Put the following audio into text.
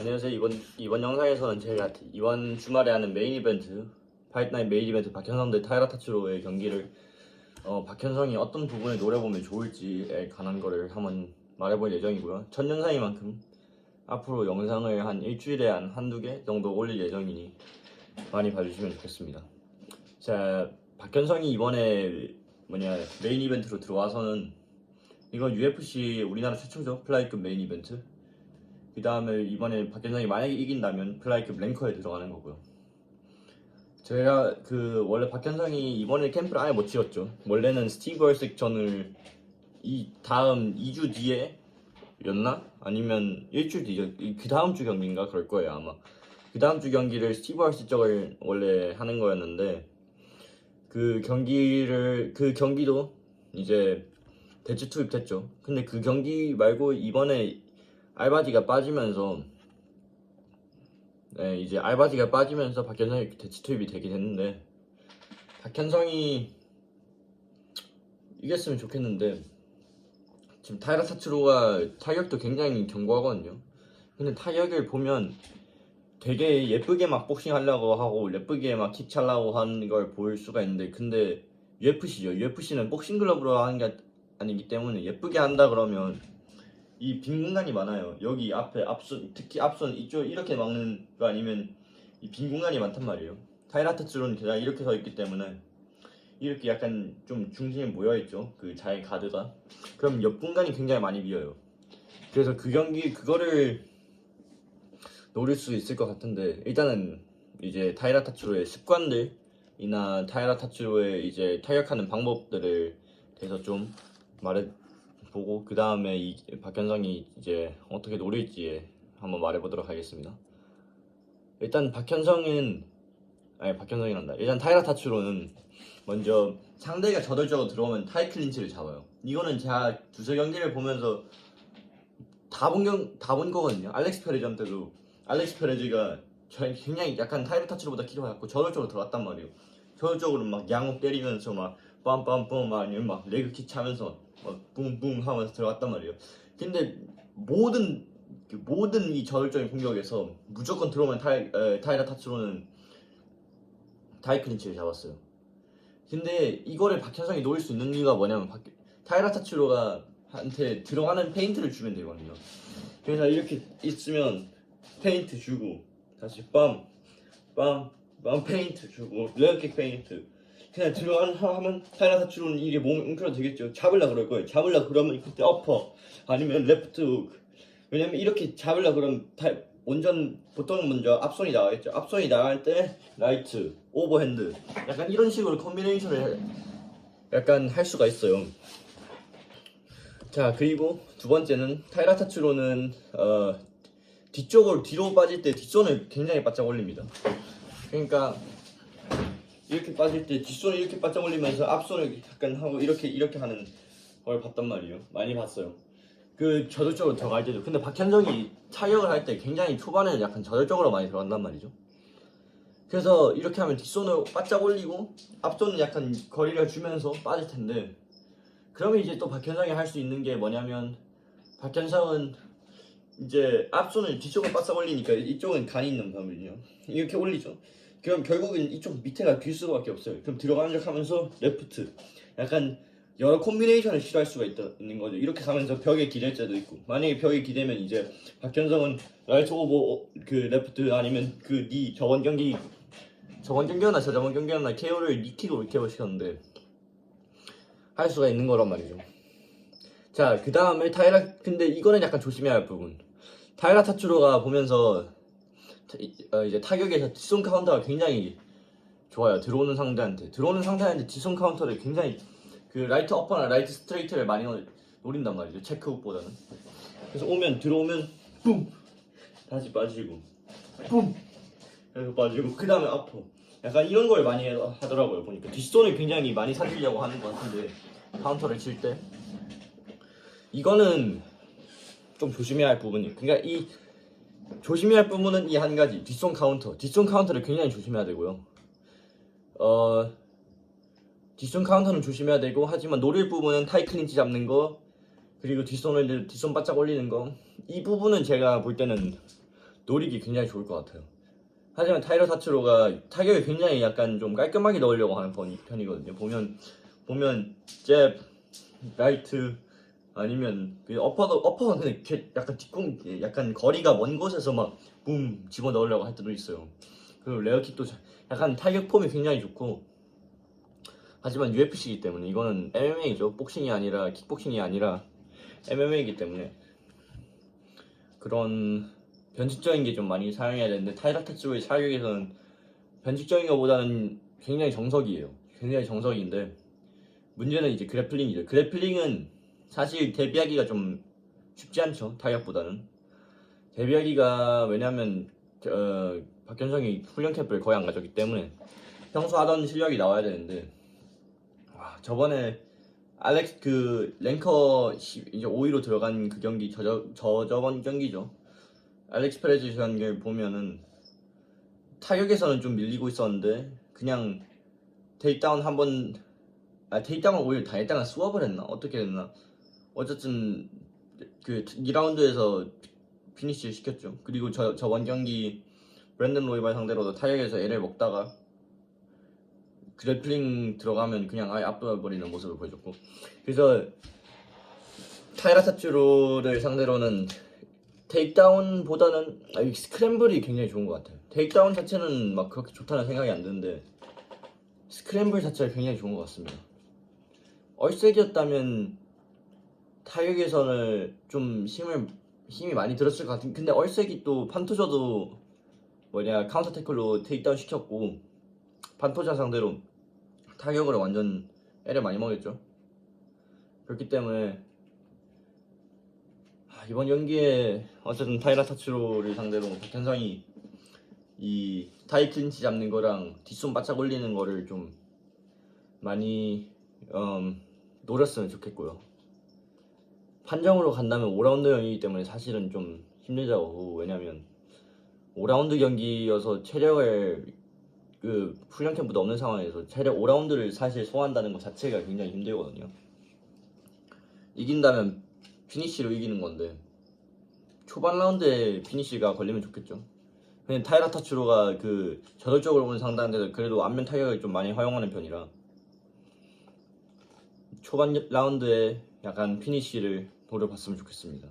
안녕하세요. 이번 영상에서는 제가 이번 주말에 하는 메인 이벤트 파이트나인 메인 이벤트 박현성 대 타이라 타츠로의 경기를 박현성이 어떤 부분을 노려보면 좋을지에 관한 거를 한번 말해볼 예정이고요. 첫 영상인 만큼 앞으로 영상을 한 일주일에 한두 개 정도 올릴 예정이니 많이 봐주시면 좋겠습니다. 자, 박현성이 이번에 메인 이벤트로 들어와서는 이건 UFC 우리나라 최초죠. 플라이급 메인 이벤트. 그 다음에 이번에 박현성이 만약에 이긴다면 플라이급 랭커에 들어가는 거고요. 제가 원래 박현성이 이번에 캠프를 아예 못 치렀죠. 원래는 스티브 얼색전을 이 다음 2주 뒤에 였나? 아니면 일주일 뒤죠. 그 다음 주 경기인가 그럴 거예요 아마. 그 다음 주 경기를 스티브 얼색전을 원래 하는 거였는데 그 경기도 이제 대체 투입됐죠. 근데 그 경기 말고 이번에 알바지가 빠지면서 이제 알바지가 빠지면서 박현성이 대체 투입이 되긴 했는데 박현성이 이겼으면 좋겠는데 지금 타이라 타츠로가 타격도 굉장히 견고하거든요. 근데 타격을 보면 되게 예쁘게 막 복싱 하려고 하고 예쁘게 막 킥 차려고 하는 걸 볼 수가 있는데 근데 UFC죠. UFC는 복싱 글러브로 하는 게 아니기 때문에 예쁘게 한다 그러면 이 빈 공간이 많아요. 여기 앞에 특히 앞선 이쪽 이렇게 막는 거 아니면 이 빈 공간이 많단 말이에요. 타이라 타츠로는 게다가 이렇게 서 있기 때문에 이렇게 약간 좀 중심에 모여 있죠. 그 자의 가드가. 그럼 옆 공간이 굉장히 많이 비어요. 그래서 그거를 노릴 수 있을 것 같은데 일단은 이제 타이라 타츠로의 습관들이나 타이라 타츠로의 이제 타격하는 방법들을 대해서 좀 말해보고 그 다음에 박현성이 이제 어떻게 노릴지 한번 말해보도록 하겠습니다. 일단 박현성이란다. 일단 타이라 타츠로는 먼저 상대가 저돌적으로 들어오면 타이 클린치를 잡아요. 이거는 제가 두세 경기를 보면서 다 본 거거든요. 알렉스 페레즈 때도 알렉스 페레즈가 굉장히 약간 타이라 타츠로보다 키가 작고 저돌적으로 들어갔단 말이에요. 저돌적으로 막 양호 때리면서 막 빰빰빰 아니면 막 레그킥 차면서 막 붐붐 하면서 들어갔단 말이에요. 근데 모든 이 저돌적인 공격에서 무조건 들어오면 타이라 타츠로는 타이 클린치를 잡았어요. 근데 이거를 박현성이 노릴 수 있는 이유가 뭐냐면 타이라 타츠로가 한테 들어가는 페인트를 주면 되거든요. 그래서 이렇게 있으면 페인트 주고 다시 빰 페인트 주고 레그킥 페인트 그냥 하면 타이라 타츠로는 이게 몸에 웅크려 되겠죠. 잡으려 그럴 거예요. 잡으려 그러면 그때 어퍼 아니면 레프트 훅. 왜냐면 이렇게 잡으려 그러면 보통 먼저 앞손이 나가겠죠. 앞손이 나갈 때 라이트, 오버핸드 약간 이런 식으로 콤비네이션을 약간 할 수가 있어요. 자, 그리고 두 번째는 타이라 타츠로는 뒤로 빠질 때 뒷손을 굉장히 바짝 올립니다. 그러니까 이렇게 빠질 때 뒷손을 이렇게 바짝 올리면서 앞손을 약간 하고 이렇게 하는 걸 봤단 말이에요. 많이 봤어요. 그 저돌적으로 들어갈 때도. 근데 박현성이 타격을 할 때 굉장히 초반에는 약간 저돌적으로 많이 들어간단 말이죠. 그래서 이렇게 하면 뒷손을 바짝 올리고 앞손은 약간 거리를 주면서 빠질 텐데 그러면 이제 또 박현성이 할 수 있는 게 뭐냐면 박현성은 이제 앞손을 뒤쪽은 바싹 올리니까 이쪽은 간이 있는 거거든요. 이렇게 올리죠. 그럼 결국엔 이쪽 밑에가 길 수밖에 없어요. 그럼 들어가는 척 하면서 레프트 약간 여러 콤비네이션을 시도할 수가 있는 거죠. 이렇게 가면서 벽에 기댈 때도 있고 만약에 벽에 기대면 이제 박현성은 라이트 오버 그 레프트 아니면 그 니 저번 경기였나 KO를 니킥으로 KO 시켰는데 할 수가 있는 거란 말이죠. 자, 그 다음에 근데 이거는 약간 조심해야 할 부분. 타이라 타츠로가 보면서 이제 타격에서 뒷손 카운터가 굉장히 좋아요. 들어오는 상대한테 뒷손 카운터를 굉장히 그 라이트 어퍼나 라이트 스트레이트를 많이 노린단 말이죠. 체크훅보다는. 그래서 들어오면 뿜 다시 빠지고 뿜 그래서 빠지고 그 다음에 아퍼 약간 이런 걸 많이 하더라고요. 보니까 뒷손을 굉장히 많이 살리려고 하는 것 같은데 카운터를 칠 때 이거는 좀 조심해야 할 부분이에요. 그러니까 이 조심해야 할 부분은 이 한 가지 뒷손 카운터를 굉장히 조심해야 되고요. 뒷손 카운터는 조심해야 되고 하지만 노릴 부분은 타이 클린치 잡는 거 그리고 뒷손 바짝 올리는 거 이 부분은 제가 볼 때는 노리기 굉장히 좋을 것 같아요. 하지만 타이러 타츠로가 타격을 굉장히 약간 좀 깔끔하게 넣으려고 하는 편이거든요. 보면 잽, 라이트 아니면 그 어퍼는 근데 약간 약간 거리가 먼 곳에서 막 붐 집어 넣으려고 할 때도 있어요. 그리고 레어킥도 약간 타격 폼이 굉장히 좋고, 하지만 UFC이기 때문에 이거는 MMA죠. 복싱이 아니라 킥복싱이 아니라 MMA이기 때문에 그런 변칙적인 게 좀 많이 사용해야 되는데, 타이러 타츠로의 사격에서는 변칙적인 것보다는 굉장히 정석이에요. 굉장히 정석인데 문제는 이제 그래플링이죠. 그래플링은 사실 데뷔하기가 좀 쉽지 않죠. 타격보다는. 데뷔하기가, 왜냐면 박현성이 훈련 캠프를 거의 안 가졌기 때문에 평소 하던 실력이 나와야 되는데, 저번에 알렉스 그 랭커 이제 5위로 들어간 그 경기, 저번 경기죠. 알렉스 페레즈 경기를 보면은 타격에서는 좀 밀리고 있었는데 그냥 테이크다운 한번, 테이크다운 오히려 다 했다가 수업을 했나? 어떻게 됐나? 어쨌든 그 2라운드에서 피니시 시켰죠. 그리고 저번 경기 브랜든 로이발 상대로도 타격에서 애를 먹다가 그래플링 들어가면 그냥 아예 압도해버리는 모습을 보여줬고, 그래서 타이러 타츠로를 상대로는 테이크다운보다는 스크램블이 굉장히 좋은 것 같아요. 테이크다운 자체는 막 그렇게 좋다는 생각이 안 드는데 스크램블 자체가 굉장히 좋은 것 같습니다. 얼색이었다면 타격에서는 좀 힘이 많이 들었을 것 같은. 근데 얼색이 또 판토저도 카운터 태클로 테이크다운 시켰고, 판토자 상대로 타격으로 완전 애를 많이 먹였죠. 그렇기 때문에 이번 경기에 어쨌든 타이러 타츠로를 상대로 박현성이 이 타이 클린치 잡는 거랑 뒷손 바짝 올리는 거를 좀 많이 노렸으면 좋겠고요. 판정으로 간다면 5라운드 경기이기 때문에 사실은 좀 힘들자고. 왜냐면 5라운드 경기여서 체력을 그 훈련 캠프도 없는 상황에서 체력 5라운드를 사실 소화한다는 것 자체가 굉장히 힘들거든요. 이긴다면 피니시로 이기는 건데 초반 라운드에 피니시가 걸리면 좋겠죠. 근데 타이러 타츠로가 그 저돌적으로 오는 상대한테도 그래도 안면 타격을 좀 많이 활용하는 편이라 초반 라운드에 약간 피니시를 노려봤으면 좋겠습니다.